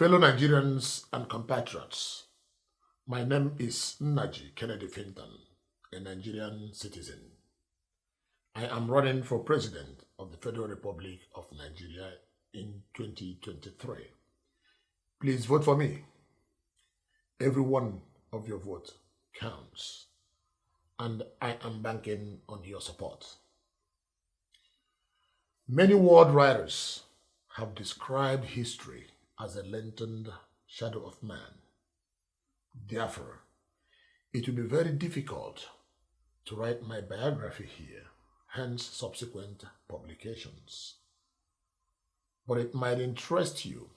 Fellow Nigerians and compatriots, my name is Nnaji Kennedy Finton, a Nigerian citizen. I am running for President of the Federal Republic of Nigeria in 2023. Please vote for me. Every one of your votes counts, and I am banking on your support. Many world writers have described history as a lengthened shadow of man. Therefore, it will be very difficult to write my biography here, hence subsequent publications. But it might interest you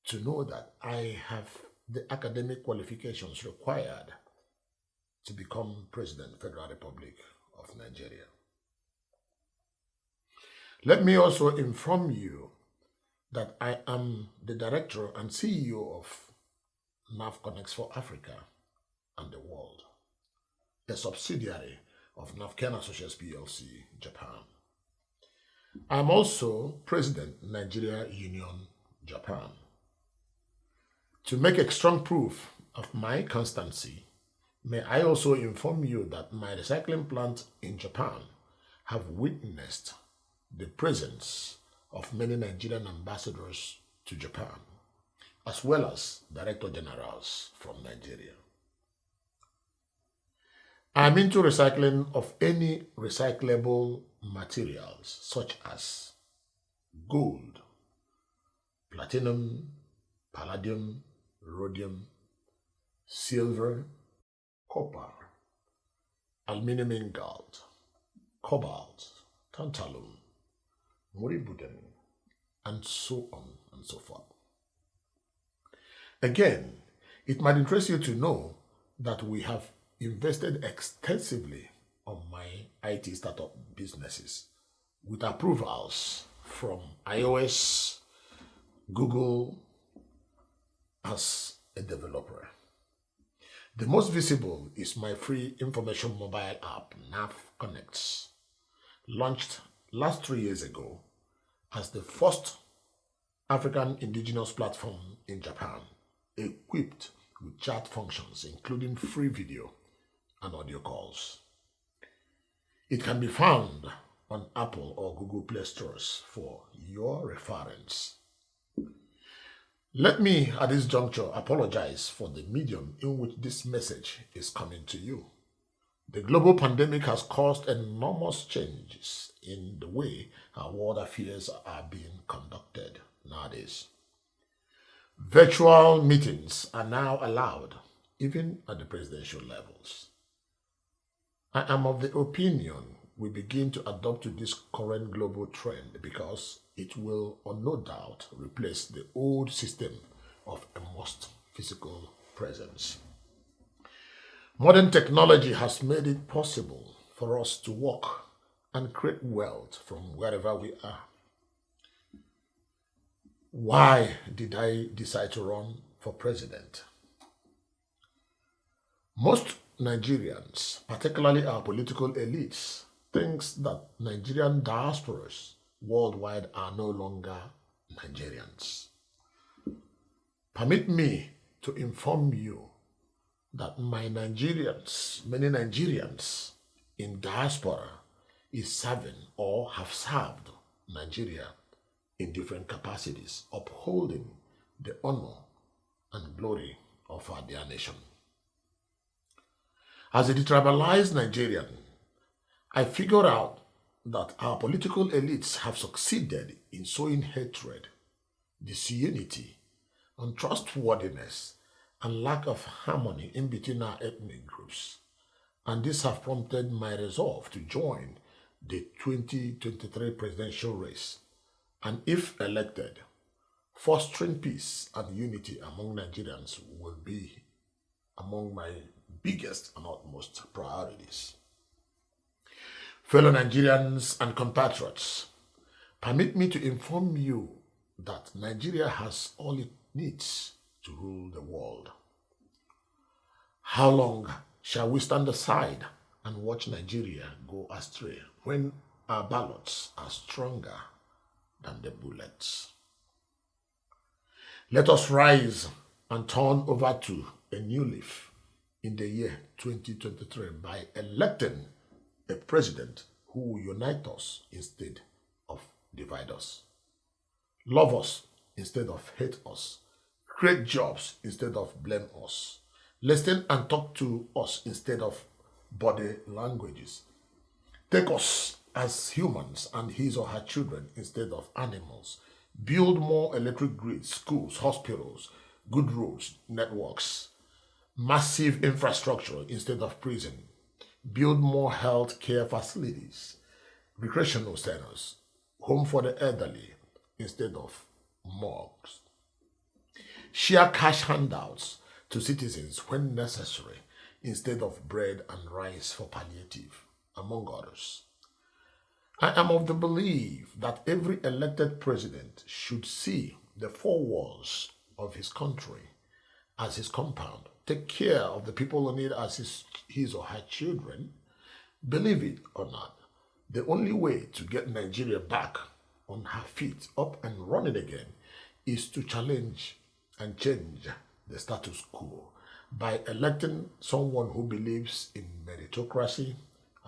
to know that I have the academic qualifications required to become President of the Federal Republic of Nigeria. Let me also inform you that I am the Director and CEO of NAV Connects for Africa and the World, a subsidiary of NAVCAN Associates PLC, Japan. I am also President, Nigeria Union, Japan. To make a strong proof of my constancy, may I also inform you that my recycling plant in Japan have witnessed the presence of many Nigerian ambassadors to Japan, as well as Director Generals from Nigeria. I'm into recycling of any recyclable materials such as gold, platinum, palladium, rhodium, silver, copper, aluminum ingot, cobalt, tantalum, molybdenum, and so on and so forth. Again, it might interest you to know that we have invested extensively on my IT startup businesses with approvals from iOS, Google as a developer. The most visible is my free information mobile app, NAV Connects, launched last 3 years ago as the first African indigenous platform in Japan, equipped with chat functions, including free video and audio calls. It can be found on Apple or Google Play stores for your reference. Let me, at this juncture, apologize for the medium in which this message is coming to you. The global pandemic has caused enormous changes in the way our world affairs are being conducted nowadays. Virtual meetings are now allowed, even at the presidential levels. I am of the opinion we begin to adopt to this current global trend because it will, no doubt, replace the old system of immersed physical presence. Modern technology has made it possible for us to work and create wealth from wherever we are. Why did I decide to run for president? Most Nigerians, particularly our political elites, think that Nigerian diasporas worldwide are no longer Nigerians. Permit me to inform you that many Nigerians in diaspora is serving or have served Nigeria in different capacities, upholding the honor and glory of our dear nation. As a detribalized Nigerian, I figured out that our political elites have succeeded in sowing hatred, disunity, untrustworthiness, and lack of harmony in between our ethnic groups. And this has prompted my resolve to join the 2023 presidential race, and if elected, fostering peace and unity among Nigerians will be among my biggest and utmost priorities. Fellow Nigerians and compatriots, permit me to inform you that Nigeria has all it needs to rule the world. How long shall we stand aside and watch Nigeria go astray when our ballots are stronger than the bullets? Let us rise and turn over to a new leaf in the year 2023 by electing a president who will unite us instead of divide us, love us instead of hate us, create jobs instead of blame us, listen and talk to us instead of body languages, take us as humans and his or her children instead of animals, build more electric grids, schools, hospitals, good roads, networks, massive infrastructure instead of prison, build more health care facilities, recreational centers, home for the elderly instead of morgues, share cash handouts to citizens when necessary instead of bread and rice for palliative, among others. I am of the belief that every elected president should see the four walls of his country as his compound, take care of the people in it as his or her children. Believe it or not, the only way to get Nigeria back on her feet, up and running again, is to challenge and change the status quo by electing someone who believes in meritocracy,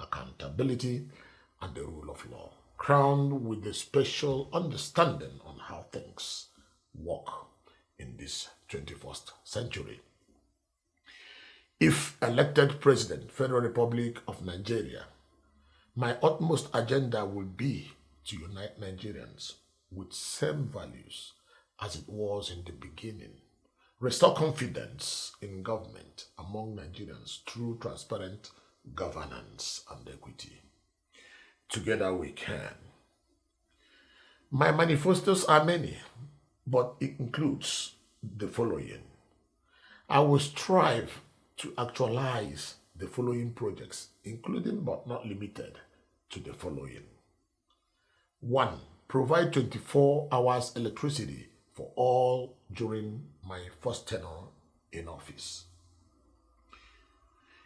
accountability, and the rule of law, crowned with a special understanding on how things work in this 21st century. If elected President, Federal Republic of Nigeria, my utmost agenda will be to unite Nigerians with same values as it was in the beginning, restore confidence in government among Nigerians through transparent governance and equity. Together we can. My manifestos are many, but it includes the following. I will strive to actualize the following projects, including but not limited to the following. 1. Provide 24 hours electricity for all during my first tenure in office.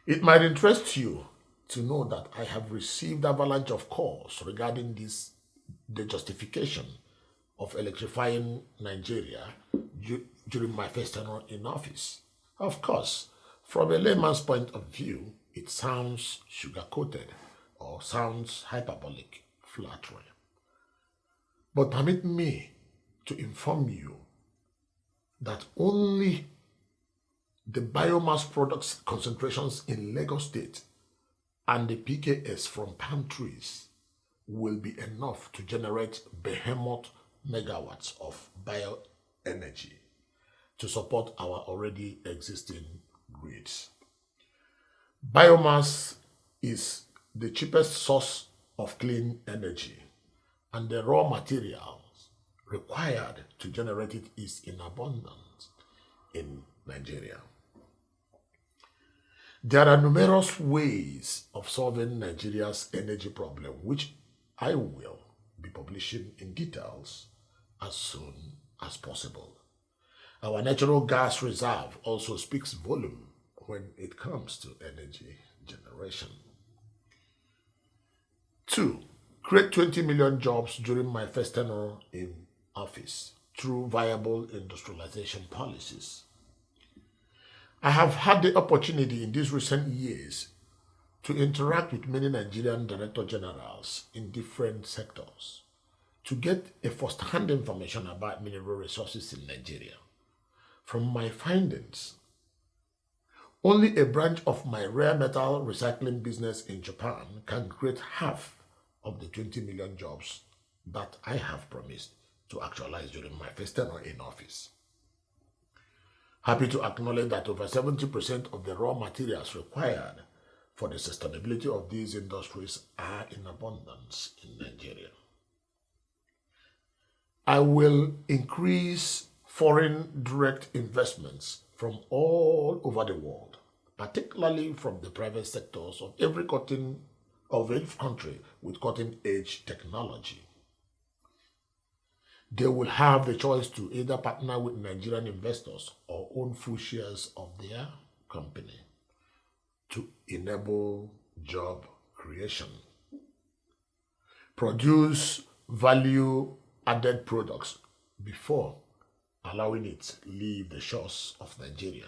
It might interest you to know that I have received avalanche of calls regarding the justification of electrifying Nigeria during my first tenure in office. Of course, from a layman's point of view, it sounds sugar-coated or sounds hyperbolic, flattery. But permit me to inform you that only the biomass products concentrations in Lagos State and the PKS from palm trees will be enough to generate behemoth megawatts of bioenergy to support our already existing grids. Biomass is the cheapest source of clean energy, and the raw materials required to generate it is in abundance in Nigeria. There are numerous ways of solving Nigeria's energy problem, which I will be publishing in details as soon as possible. Our natural gas reserve also speaks volume when it comes to energy generation. 2. Create 20 million jobs during my first tenure in office through viable industrialization policies. I have had the opportunity in these recent years to interact with many Nigerian director generals in different sectors to get a first-hand information about mineral resources in Nigeria. From my findings, only a branch of my rare metal recycling business in Japan can create half of the 20 million jobs that I have promised to actualize during my first tenure in office. Happy to acknowledge that over 70% of the raw materials required for the sustainability of these industries are in abundance in Nigeria. I will increase foreign direct investments from all over the world, particularly from the private sectors of every country with cutting-edge technology. They will have the choice to either partner with Nigerian investors or own full shares of their company to enable job creation. Produce value-added products before allowing it leave the shores of Nigeria.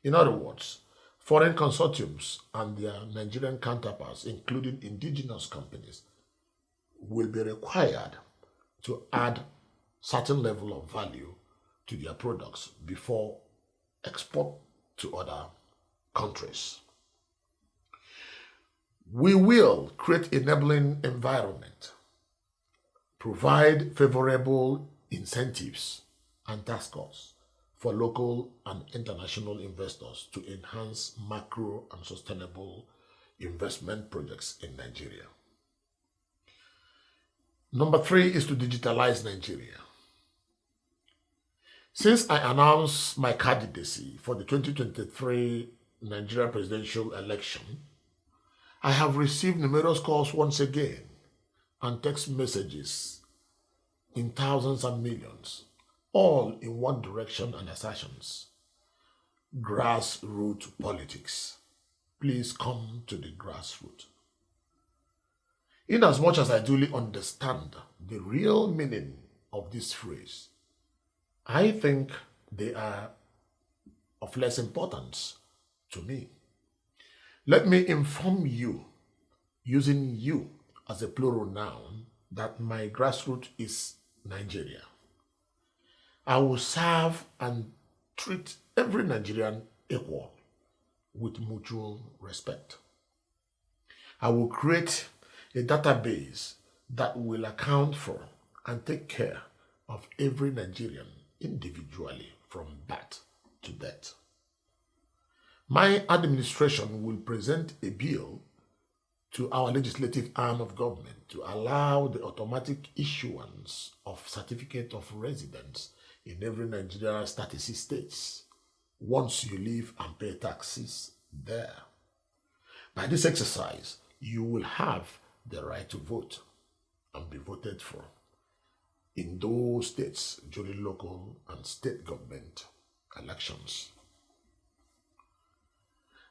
In other words, foreign consortiums and their Nigerian counterparts, including indigenous companies, will be required to add certain level of value to their products before export to other countries. We will create enabling environment, provide favorable incentives and tax cuts for local and international investors to enhance macro and sustainable investment projects in Nigeria. Number 3 is to digitalize Nigeria. Since I announced my candidacy for the 2023 Nigeria presidential election, I have received numerous calls once again and text messages in thousands and millions, all in one direction and assertions. Grassroots politics. Please come to the grassroots. Inasmuch as I duly understand the real meaning of this phrase, I think they are of less importance to me. Let me inform you, using you as a plural noun, that my grassroots is Nigeria. I will serve and treat every Nigerian equal with mutual respect. I will create a database that will account for and take care of every Nigerian individually from birth to death. My administration will present a bill to our legislative arm of government to allow the automatic issuance of certificate of residence in every Nigeria 36 states once you live and pay taxes there. By this exercise, you will have the right to vote and be voted for in those states during local and state government elections.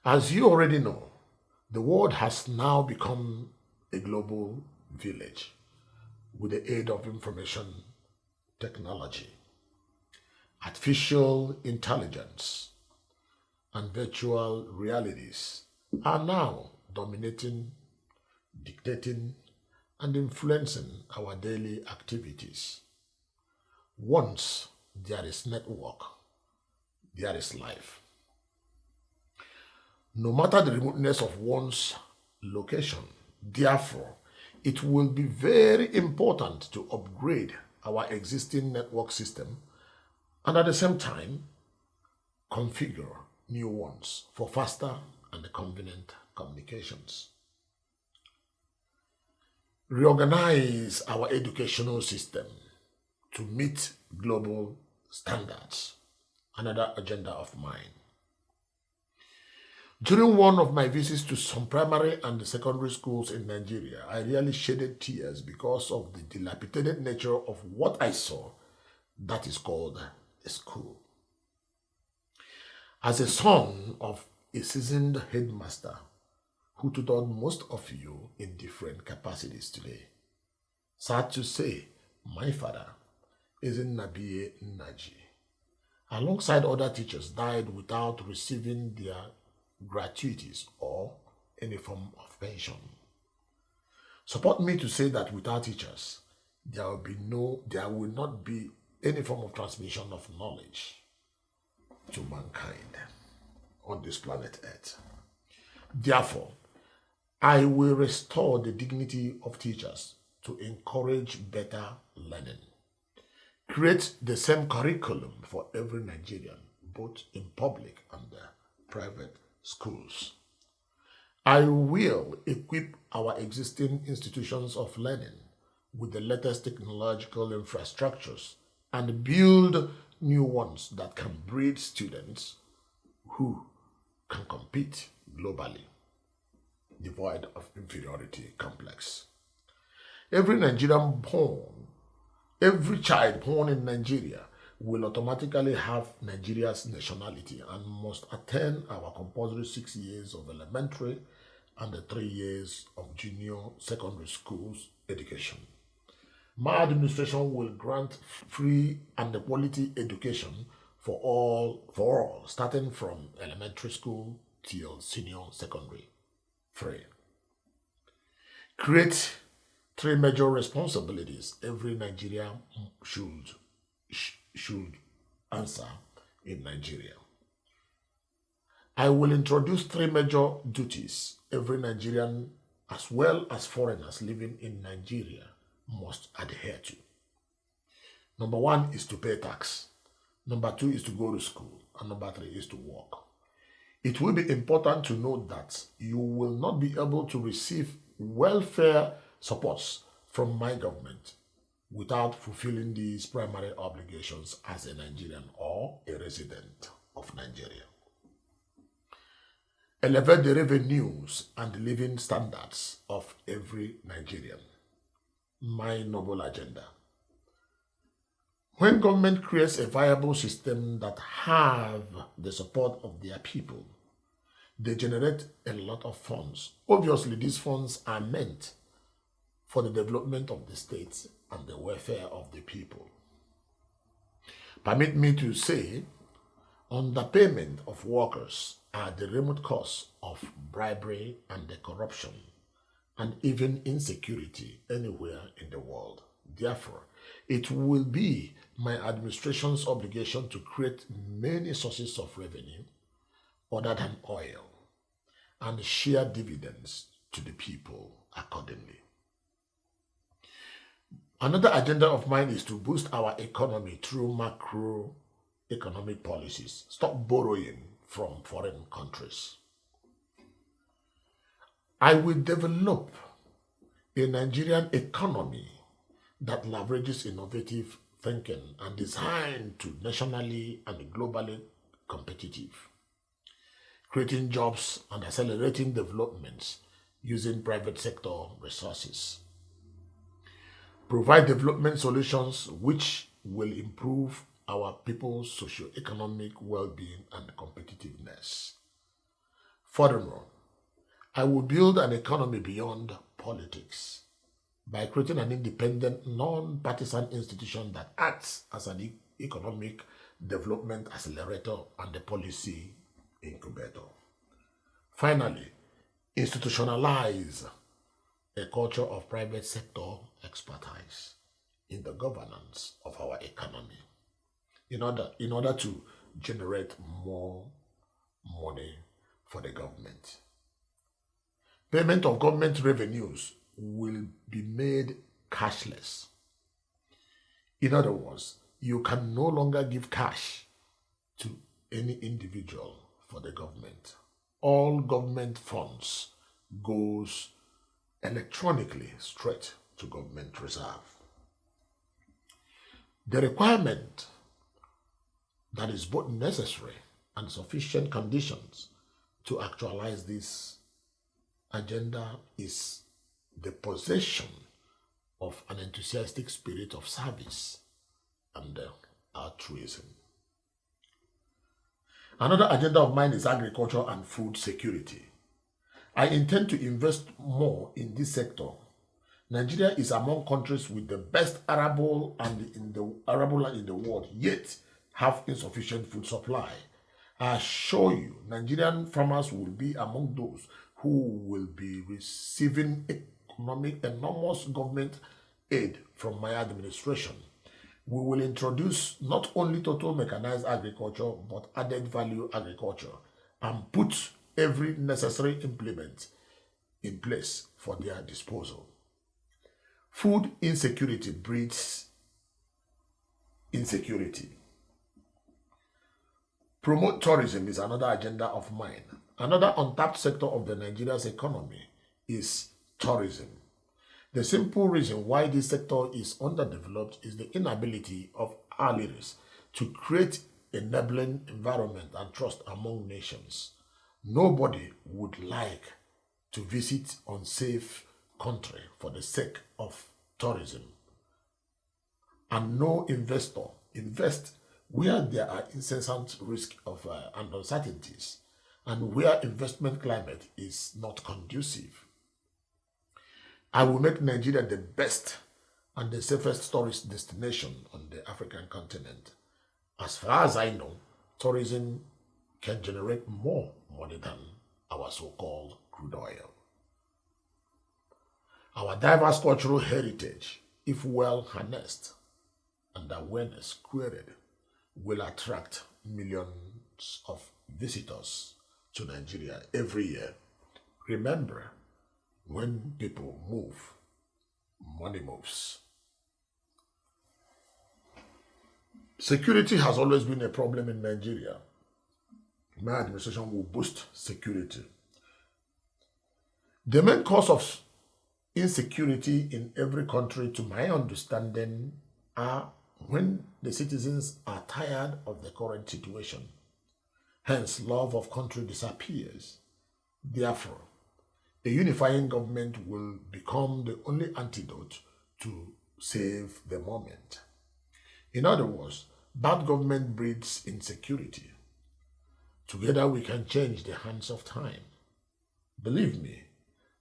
As you already know, the world has now become a global village with the aid of information technology, artificial intelligence, and virtual realities are now dominating, dictating, and influencing our daily activities. Once there is network, there is life. No matter the remoteness of one's location, therefore, it will be very important to upgrade our existing network system and at the same time configure new ones for faster and convenient communications. Reorganize our educational system to meet global standards, another agenda of mine. During one of my visits to some primary and secondary schools in Nigeria, I really shedded tears because of the dilapidated nature of what I saw that is called a school. As a son of a seasoned headmaster who tutored most of you in different capacities today, sad to say, my father is Nnaji. Alongside other teachers died without receiving their gratuities or any form of pension. Support me to say that without teachers, there will not be any form of transmission of knowledge to mankind on this planet Earth. Therefore, I will restore the dignity of teachers to encourage better learning. Create the same curriculum for every Nigerian, both in public and private schools. I will equip our existing institutions of learning with the latest technological infrastructures and build new ones that can breed students who can compete globally, devoid of inferiority complex. Every child born in Nigeria will automatically have Nigeria's nationality and must attend our compulsory 6 years of elementary and the 3 years of junior secondary schools education. My administration will grant free and quality education for all, starting from elementary school till senior secondary. Free. Create three major responsibilities every Nigerian should answer in Nigeria. I will introduce three major duties every Nigerian as well as foreigners living in Nigeria must adhere to. Number one is to pay tax. Number two is to go to school. And number three is to work. It will be important to note that you will not be able to receive welfare supports from my government without fulfilling these primary obligations as a Nigerian or a resident of Nigeria. Elevate the revenues and living standards of every Nigerian. My noble agenda. When government creates a viable system that have the support of their people, they generate a lot of funds. Obviously, these funds are meant for the development of the state and the welfare of the people. Permit me to say, underpayment of workers are the remote cause of bribery and the corruption and even insecurity anywhere in the world. Therefore, it will be my administration's obligation to create many sources of revenue other than oil and share dividends to the people accordingly. Another agenda of mine is to boost our economy through macroeconomic policies. Stop borrowing from foreign countries. I will develop a Nigerian economy that leverages innovative thinking and designed to nationally and globally competitive, creating jobs and accelerating developments using private sector resources. Provide development solutions which will improve our people's socio-economic well-being and competitiveness. Furthermore, I will build an economy beyond politics by creating an independent, non-partisan institution that acts as an economic development accelerator and a policy incubator. Finally, institutionalize a culture of private sector expertise in the governance of our economy in order to generate more money for the government. Payment of government revenues will be made cashless. In other words, you can no longer give cash to any individual for the government. All government funds goes electronically straight to government reserve. The requirement that is both necessary and sufficient conditions to actualize this agenda is the possession of an enthusiastic spirit of service and altruism. Another agenda of mine is agriculture and food security. I intend to invest more in this sector. Nigeria is among countries with the best arable land in the world, yet have insufficient food supply. I assure you, Nigerian farmers will be among those who will be receiving enormous government aid from my administration. We will introduce not only total mechanized agriculture, but added value agriculture and put every necessary implement in place for their disposal. Food insecurity breeds insecurity. Promote tourism is another agenda of mine. Another untapped sector of the Nigeria's economy is tourism. The simple reason why this sector is underdeveloped is the inability of our leaders to create enabling environment and trust among nations. Nobody would like to visit unsafe country for the sake of tourism. And no investor invest where there are incessant risk of and uncertainties and where investment climate is not conducive. I will make Nigeria the best and the safest tourist destination on the African continent. As far as I know, tourism can generate more money than our so-called crude oil. Our diverse cultural heritage, if well harnessed and awareness created, will attract millions of visitors to Nigeria every year. Remember, when people move, money moves. Security has always been a problem in Nigeria. My administration will boost security. The main cause of insecurity in every country, to my understanding, are when the citizens are tired of the current situation. Hence, love of country disappears. Therefore, a unifying government will become the only antidote to save the moment. In other words, bad government breeds insecurity. Together we can change the hands of time. Believe me,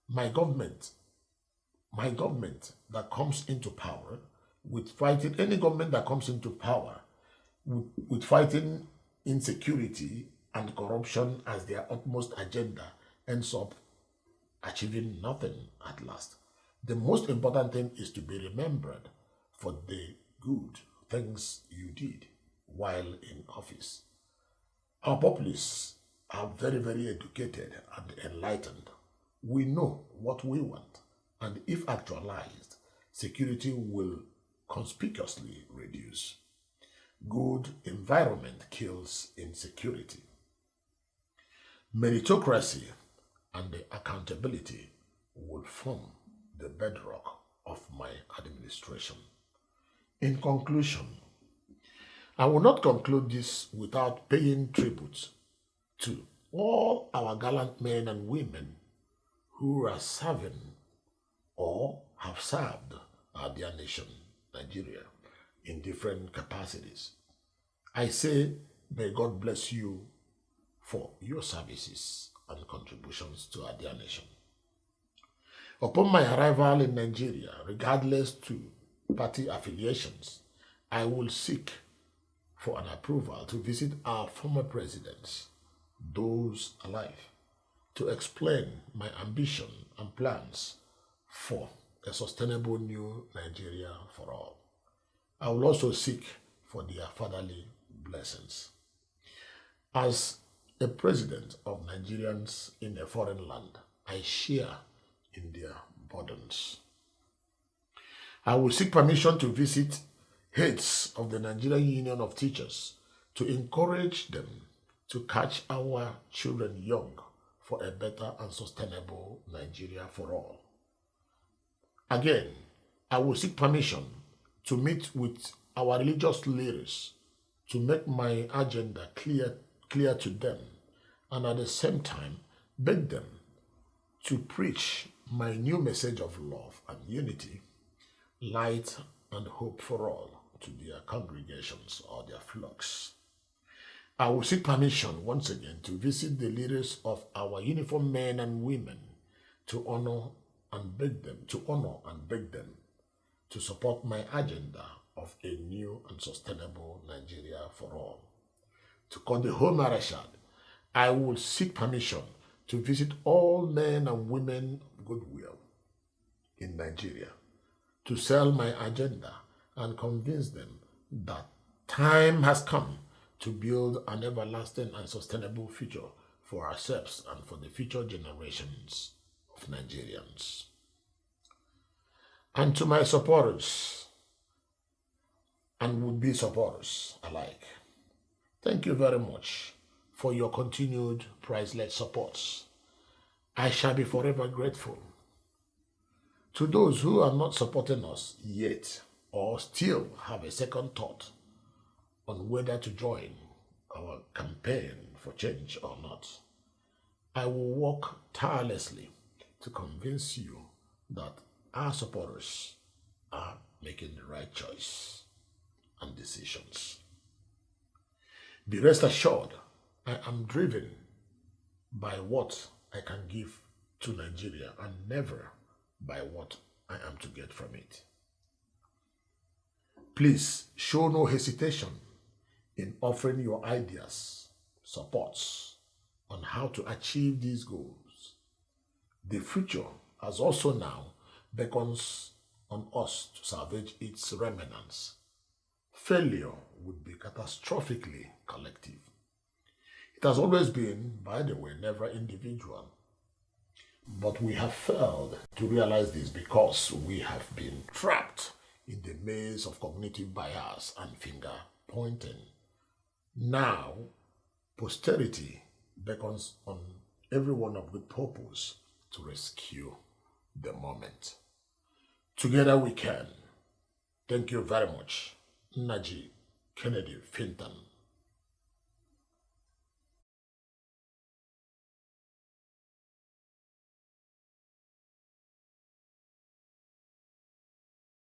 my government that comes into power, with fighting any government that comes into power, with fighting insecurity and corruption as their utmost agenda, ends up achieving nothing at last. The most important thing is to be remembered for the good things you did while in office. Our populace are very, very educated and enlightened. We know what we want, and if actualized, security will conspicuously reduce. Good environment kills insecurity. Meritocracy and the accountability will form the bedrock of my administration. In conclusion, I will not conclude this without paying tribute to all our gallant men and women who are serving or have served our dear nation, Nigeria, in different capacities. I say, may God bless you for your services and contributions to our dear nation. Upon my arrival in Nigeria, regardless to party affiliations, I will seek for an approval to visit our former presidents, those alive, to explain my ambition and plans for a sustainable new Nigeria for all. I will also seek for their fatherly blessings. As a president of Nigerians in a foreign land, I share in their burdens. I will seek permission to visit heads of the Nigerian Union of Teachers to encourage them to catch our children young for a better and sustainable Nigeria for all. Again, I will seek permission to meet with our religious leaders to make my agenda clear to them, and at the same time beg them to preach my new message of love and unity, light and hope for all to their congregations or their flocks. I will seek permission once again to visit the leaders of our uniformed men and women to honor and beg them to support my agenda of a new and sustainable Nigeria for all. To cut the whole marashad, I will seek permission to visit all men and women of goodwill in Nigeria to sell my agenda and convince them that time has come to build an everlasting and sustainable future for ourselves and for the future generations of Nigerians. And to my supporters and would-be supporters alike, thank you very much for your continued priceless support. I shall be forever grateful. To those who are not supporting us yet or still have a second thought on whether to join our campaign for change or not, I will work tirelessly to convince you that our supporters are making the right choice and decisions. Be rest assured, I am driven by what I can give to Nigeria and never by what I am to get from it. Please show no hesitation in offering your ideas, supports on how to achieve these goals. The future, as also now, beckons on us to salvage its remnants. Failure would be catastrophically collective. It has always been, by the way, never individual. But we have failed to realize this because we have been trapped in the maze of cognitive bias and finger pointing. Now, posterity beckons on everyone of good purpose to rescue the moment. Together we can. Thank you very much. Nnaji Kennedy Finton.